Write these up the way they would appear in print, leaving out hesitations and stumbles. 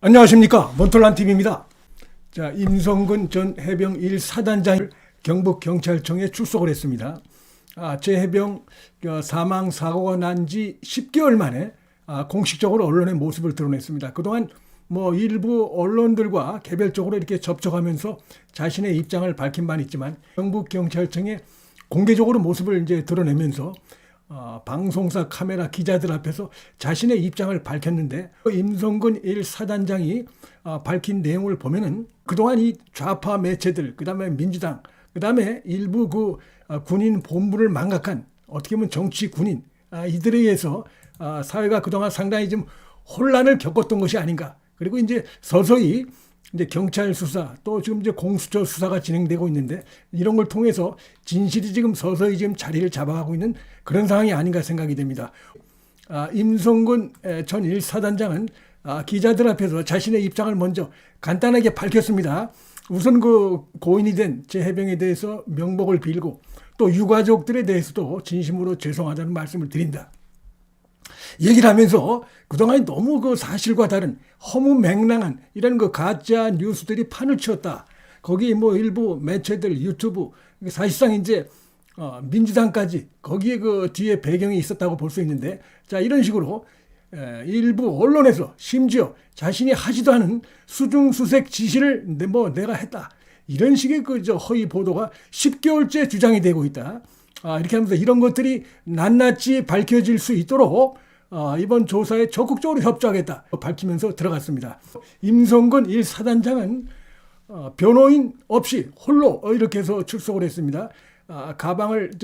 안녕하십니까, 몬톨란TV입니다. 자, 임성근 전 해병 1사단장이 경북경찰청에 출석을 했습니다. 제 해병 사망 사고가 난 지 10개월 만에 공식적으로 언론의 모습을 드러냈습니다. 그동안 일부 언론들과 개별적으로 이렇게 접촉하면서 자신의 입장을 밝힌 바는 있지만 경북경찰청에 공개적으로 모습을 이제 드러내면서 방송사 카메라 기자들 앞에서 자신의 입장을 밝혔는데, 임성근 1사단장이 밝힌 내용을 보면은 그동안 이 좌파 매체들, 그 다음에 민주당, 그 다음에 일부 군인 본부를 망각한 어떻게 보면 정치 군인, 이들에 의해서 사회가 그동안 상당히 좀 혼란을 겪었던 것이 아닌가. 그리고 이제 서서히 이제 경찰 수사, 또 지금 이제 공수처 수사가 진행되고 있는데, 이런 걸 통해서 진실이 지금 서서히 지금 자리를 잡아가고 있는 그런 상황이 아닌가 생각이 됩니다. 임성근 전 1사단장은 기자들 앞에서 자신의 입장을 먼저 간단하게 밝혔습니다. 우선 그 고인이 된 제 해병에 대해서 명복을 빌고, 또 유가족들에 대해서도 진심으로 죄송하다는 말씀을 드린다. 얘기를 하면서 그동안 너무 그 사실과 다른 허무맹랑한 이런 그 가짜 뉴스들이 판을 치웠다. 거기 일부 매체들, 유튜브, 사실상 이제 민주당까지 거기에 그 뒤에 배경이 있었다고 볼 수 있는데, 자, 이런 식으로 일부 언론에서 심지어 자신이 하지도 않은 수중수색 지시를 내가 했다, 이런 식의 허위 보도가 10개월째 주장이 되고 있다. 이렇게 하면서 이런 것들이 낱낱이 밝혀질 수 있도록 이번 조사에 적극적으로 협조하겠다 밝히면서 들어갔습니다. 임성근 1사단장은 변호인 없이 홀로 이렇게 해서 출석을 했습니다.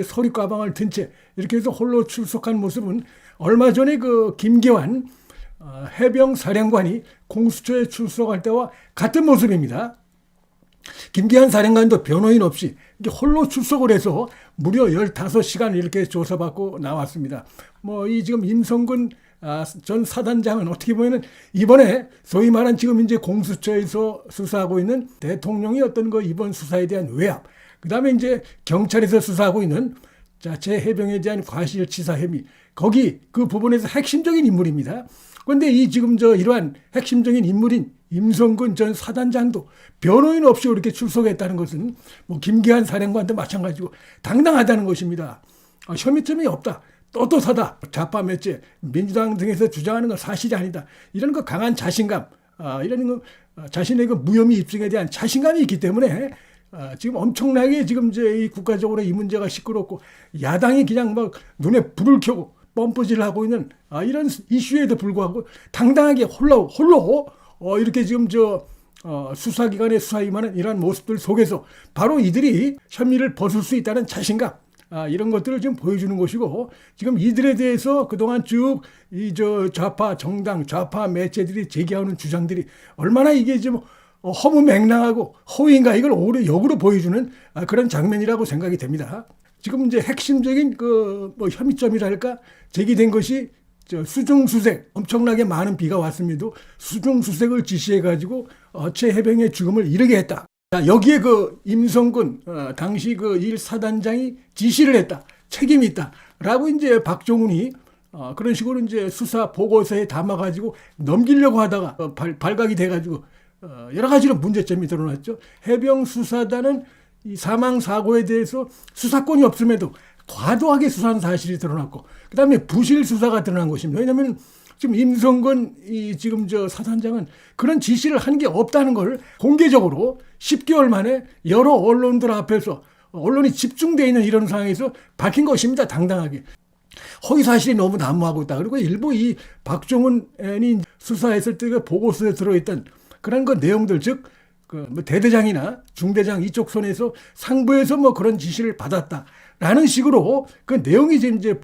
서류 가방을 든 채 이렇게 해서 홀로 출석한 모습은 얼마 전에 그 김계환 해병 사령관이 공수처에 출석할 때와 같은 모습입니다. 김계환 사령관도 변호인 없이 홀로 출석을 해서 무려 15시간 이렇게 조사받고 나왔습니다. 이 지금 임성근 전 사단장은 어떻게 보면은 이번에 소위 말한 지금 이제 공수처에서 수사하고 있는 대통령이 어떤 이번 수사에 대한 외압, 그 다음에 이제 경찰에서 수사하고 있는 제 해병에 대한 과실치사 혐의, 거기 그 부분에서 핵심적인 인물입니다. 그런데 이러한 핵심적인 인물인 임성근 전 사단장도 변호인 없이 이렇게 출석했다는 것은 김계환 사령관도 마찬가지고 당당하다는 것입니다. 혐의점이 없다, 떳떳하다, 좌파 매체, 민주당 등에서 주장하는 건 사실이 아니다, 이런 강한 자신감, 이런 자신의 무혐의 입증에 대한 자신감이 있기 때문에 지금 엄청나게 지금 이제 이 국가적으로 이 문제가 시끄럽고 야당이 그냥 눈에 불을 켜고 뻔뻔질을 하고 있는 이런 이슈에도 불구하고 당당하게 홀로 이렇게 지금 수사기관의 수사에 임하는 이러한 모습들 속에서 바로 이들이 혐의를 벗을 수 있다는 자신감, 이런 것들을 지금 보여주는 것이고, 지금 이들에 대해서 그동안 쭉 좌파 정당, 좌파 매체들이 제기하는 주장들이 얼마나 이게 좀 허무맹랑하고 허위인가, 이걸 오히려 역으로 보여주는 그런 장면이라고 생각이 됩니다. 지금 이제 핵심적인 혐의점이랄까 제기된 것이 수중수색, 엄청나게 많은 비가 왔음에도 수중수색을 지시해가지고 제 해병의 죽음을 이르게 했다. 여기에 임성근 당시 1사단장이 지시를 했다, 책임이 있다라고 이제 박종훈이 그런 식으로 이제 수사 보고서에 담아가지고 넘기려고 하다가 발각이 돼가지고 여러 가지로 문제점이 드러났죠. 해병 수사단은 이 사망 사고에 대해서 수사권이 없음에도 과도하게 수사한 사실이 드러났고, 그 다음에 부실 수사가 드러난 것입니다. 왜냐하면 지금 임성근 사단장은 그런 지시를 한 게 없다는 걸 공개적으로 10개월 만에 여러 언론들 앞에서, 언론이 집중되어 있는 이런 상황에서 밝힌 것입니다. 당당하게. 허위 사실이 너무 난무하고 있다. 그리고 일부 이 박종훈이 수사했을 때 보고서에 들어있던 그런 내용들, 즉 대대장이나 중대장 이쪽 손에서 상부에서 그런 지시를 받았다라는 식으로 그 내용이 지금 이제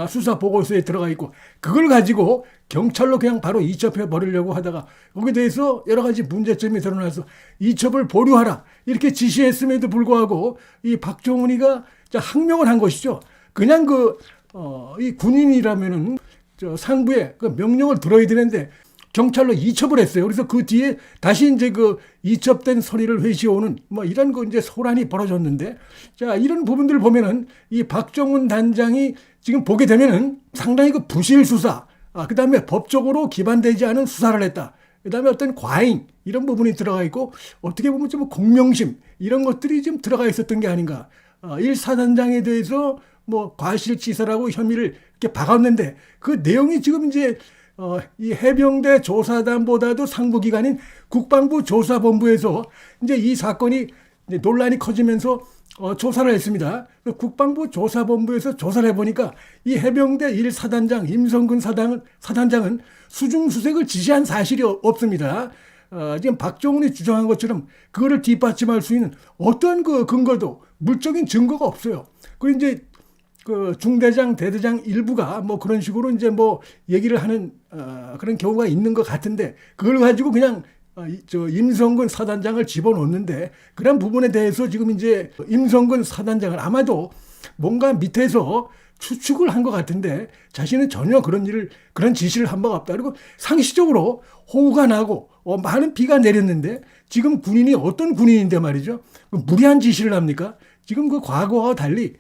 수사 보고서에 들어가 있고, 그걸 가지고 경찰로 그냥 바로 이첩해 버리려고 하다가 거기에 대해서 여러 가지 문제점이 드러나서 이첩을 보류하라 이렇게 지시했음에도 불구하고 이 박종훈이가 항명을 한 것이죠. 그냥 이 군인이라면은 상부에 명령을 들어야 되는데 경찰로 이첩을 했어요. 그래서 그 뒤에 다시 이제 이첩된 서리를 회시오는 이런 이제 소란이 벌어졌는데, 자, 이런 부분들을 보면은 이 박종훈 단장이 지금 보게 되면은 상당히 부실 수사, 그 다음에 법적으로 기반되지 않은 수사를 했다. 그다음에 어떤 과잉 이런 부분이 들어가 있고 어떻게 보면 좀 공명심 이런 것들이 좀 들어가 있었던 게 아닌가. 1사단장에 대해서 뭐 과실치사라고 혐의를 이렇게 박았는데 그 내용이 지금 이제 이 해병대 조사단보다도 상부기관인 국방부 조사본부에서 이제 이 사건이 이제 논란이 커지면서 조사를 했습니다. 국방부 조사본부에서 조사를 해보니까 이 해병대 1사단장 임성근 사단장은 수중수색을 지시한 사실이 없습니다. 지금 박정훈이 주장한 것처럼 그거를 뒷받침할 수 있는 어떤 그 근거도 물적인 증거가 없어요. 그리고 이제 그 중대장, 대대장 일부가 뭐 그런 식으로 이제 뭐 얘기를 하는 그런 경우가 있는 것 같은데 그걸 가지고 그냥 임성근 사단장을 집어넣는데 그런 부분에 대해서 지금 이제 임성근 사단장은 아마도 뭔가 밑에서 추측을 한 것 같은데 자신은 전혀 그런 지시를 한 바가 없다. 그리고 상시적으로 호우가 나고 많은 비가 내렸는데 지금 군인이 어떤 군인인데 말이죠. 무리한 지시를 합니까? 지금 그 과거와 달리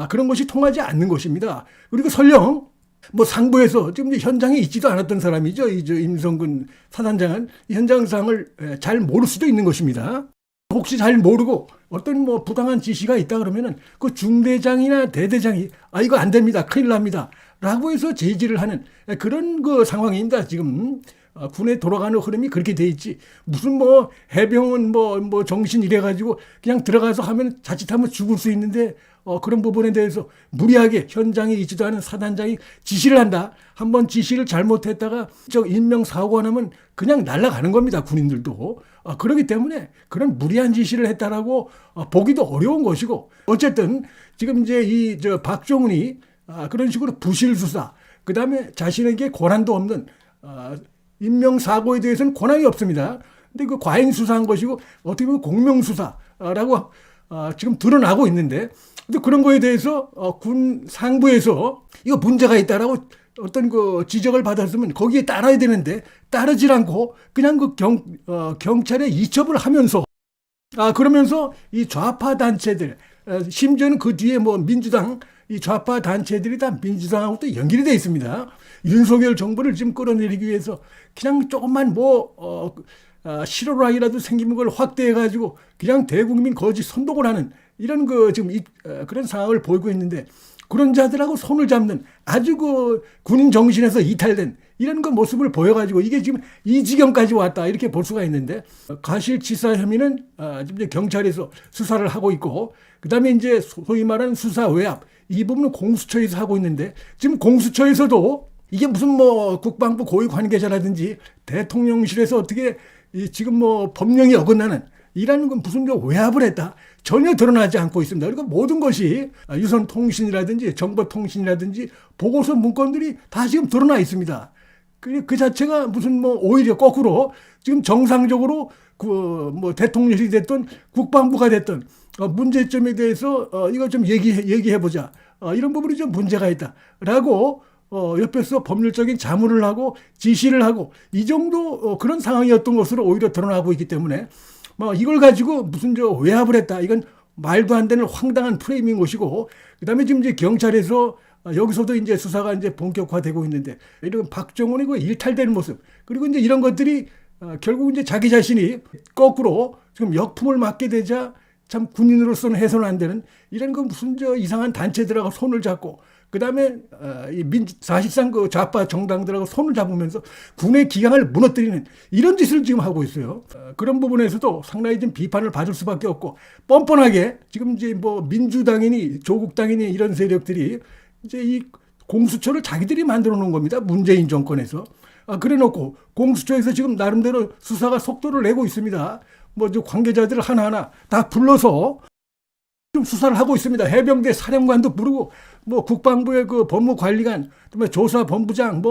그런 것이 통하지 않는 것입니다. 그리고 설령 뭐 상부에서 지금 현장에 있지도 않았던 사람이죠. 임성근 사단장은 현장 상황을 잘 모를 수도 있는 것입니다. 혹시 잘 모르고 어떤 뭐 부당한 지시가 있다 그러면은 그 중대장이나 대대장이 이거 안 됩니다. 큰일 납니다. 라고 해서 제지를 하는 그런 그 상황입니다. 지금 군에 돌아가는 흐름이 그렇게 돼 있지. 무슨 뭐 해병은 뭐 정신 이래 가지고 그냥 들어가서 하면 자칫하면 죽을 수 있는데 그런 부분에 대해서 무리하게 현장에 있지도 않은 사단장이 지시를 한다. 한번 지시를 잘못했다가 인명사고가 나면 그냥 날아가는 겁니다. 군인들도. 그렇기 때문에 그런 무리한 지시를 했다라고 보기도 어려운 것이고 어쨌든 지금 이제 박정훈이 그런 식으로 부실수사 그다음에 자신에게 권한도 없는 인명사고에 대해서는 권한이 없습니다. 근데 그 과잉수사한 것이고 어떻게 보면 공명수사라고 지금 드러나고 있는데 근데 그런 거에 대해서 군 상부에서 이거 문제가 있다라고 어떤 그 지적을 받았으면 거기에 따라야 되는데 따르질 않고 그냥 그 경찰에 이첩을 하면서 그러면서 이 좌파 단체들 심지어는 그 뒤에 뭐 민주당 이 좌파 단체들이 다 민주당하고 또 연결이 돼 있습니다. 윤석열 정부를 지금 끌어내리기 위해서 그냥 조금만 실효락이라도 생기는 걸 확대해 가지고 그냥 대국민 거짓 선동을 하는 이런 지금 그런 상황을 보이고 있는데 그런 자들하고 손을 잡는 아주 그 군인 정신에서 이탈된 이런 그 모습을 보여가지고 이게 지금 이 지경까지 왔다 이렇게 볼 수가 있는데 과실치사 혐의는 지금 경찰에서 수사를 하고 있고 그다음에 이제 소위 말하는 수사 외압 이 부분은 공수처에서 하고 있는데 지금 공수처에서도 이게 무슨 뭐 국방부 고위 관계자라든지 대통령실에서 어떻게 지금 뭐 법령이 어긋나는 이라는 건 무슨 외압을 했다. 전혀 드러나지 않고 있습니다. 그러니까 모든 것이 유선통신이라든지 정보통신이라든지 보고서 문건들이 다 지금 드러나 있습니다. 그 자체가 무슨 뭐 오히려 거꾸로 지금 정상적으로 뭐 대통령이 됐든 국방부가 됐든 문제점에 대해서 이거 좀 얘기해보자. 이런 부분이 좀 문제가 있다라고 옆에서 법률적인 자문을 하고 지시를 하고 이 정도 그런 상황이었던 것으로 오히려 드러나고 있기 때문에 이걸 가지고 무슨 외압을 했다. 이건 말도 안 되는 황당한 프레임인 것이고, 그 다음에 지금 이제 경찰에서 여기서도 이제 수사가 이제 본격화되고 있는데, 이런 박정훈이 그 일탈되는 모습, 그리고 이제 이런 것들이 결국 이제 자기 자신이 거꾸로 지금 역풍을 맞게 되자 참 군인으로서는 해서는 안 되는 이런 그 무슨 이상한 단체들하고 손을 잡고, 그 다음에 사실상 그 좌파 정당들하고 손을 잡으면서 군의 기강을 무너뜨리는 이런 짓을 지금 하고 있어요. 그런 부분에서도 상당히 좀 비판을 받을 수밖에 없고 뻔뻔하게 지금 이제 뭐 민주당이니 조국당이니 이런 세력들이 이제 이 공수처를 자기들이 만들어 놓은 겁니다. 문재인 정권에서. 그래 놓고 공수처에서 지금 나름대로 수사가 속도를 내고 있습니다. 뭐 관계자들 하나하나 다 불러서 좀 수사를 하고 있습니다. 해병대 사령관도 부르고 뭐 국방부의 그 법무관리관, 그다음에 조사본부장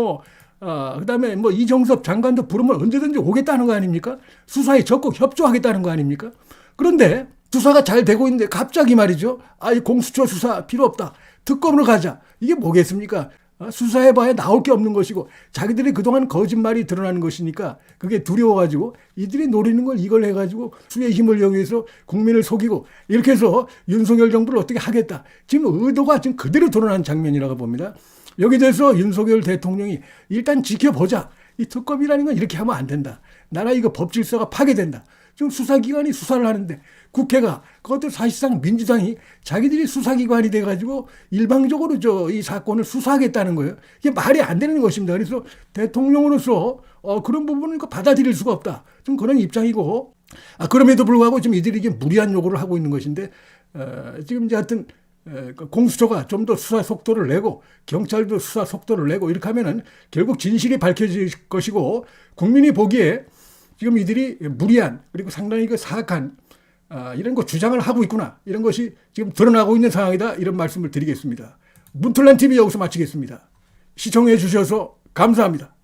그다음에 뭐 이정섭 장관도 부르면 언제든지 오겠다는 거 아닙니까? 수사에 적극 협조하겠다는 거 아닙니까? 그런데 수사가 잘 되고 있는데 갑자기 말이죠. 이 공수처 수사 필요 없다. 특검으로 가자. 이게 뭐겠습니까? 수사해봐야 나올 게 없는 것이고 자기들이 그동안 거짓말이 드러나는 것이니까 그게 두려워가지고 이들이 노리는 걸 이걸 해가지고 수의 힘을 이용해서 국민을 속이고 이렇게 해서 윤석열 정부를 어떻게 하겠다. 지금 의도가 지금 그대로 드러난 장면이라고 봅니다. 여기 대해서 윤석열 대통령이 일단 지켜보자. 이 특검이라는 건 이렇게 하면 안 된다. 나라 이거 법 질서가 파괴된다. 지금 수사기관이 수사를 하는데 국회가 그것도 사실상 민주당이 자기들이 수사기관이 돼가지고 일방적으로 이 사건을 수사하겠다는 거예요. 이게 말이 안 되는 것입니다. 그래서 대통령으로서 그런 부분은 받아들일 수가 없다. 좀 그런 입장이고 그럼에도 불구하고 지금 이들이 이게 무리한 요구를 하고 있는 것인데 지금 이제 하여튼 공수처가 좀 더 수사 속도를 내고 경찰도 수사 속도를 내고 이렇게 하면은 결국 진실이 밝혀질 것이고 국민이 보기에 지금 이들이 무리한 그리고 상당히 사악한 이런 거 주장을 하고 있구나. 이런 것이 지금 드러나고 있는 상황이다. 이런 말씀을 드리겠습니다. 문틀란 TV 여기서 마치겠습니다. 시청해 주셔서 감사합니다.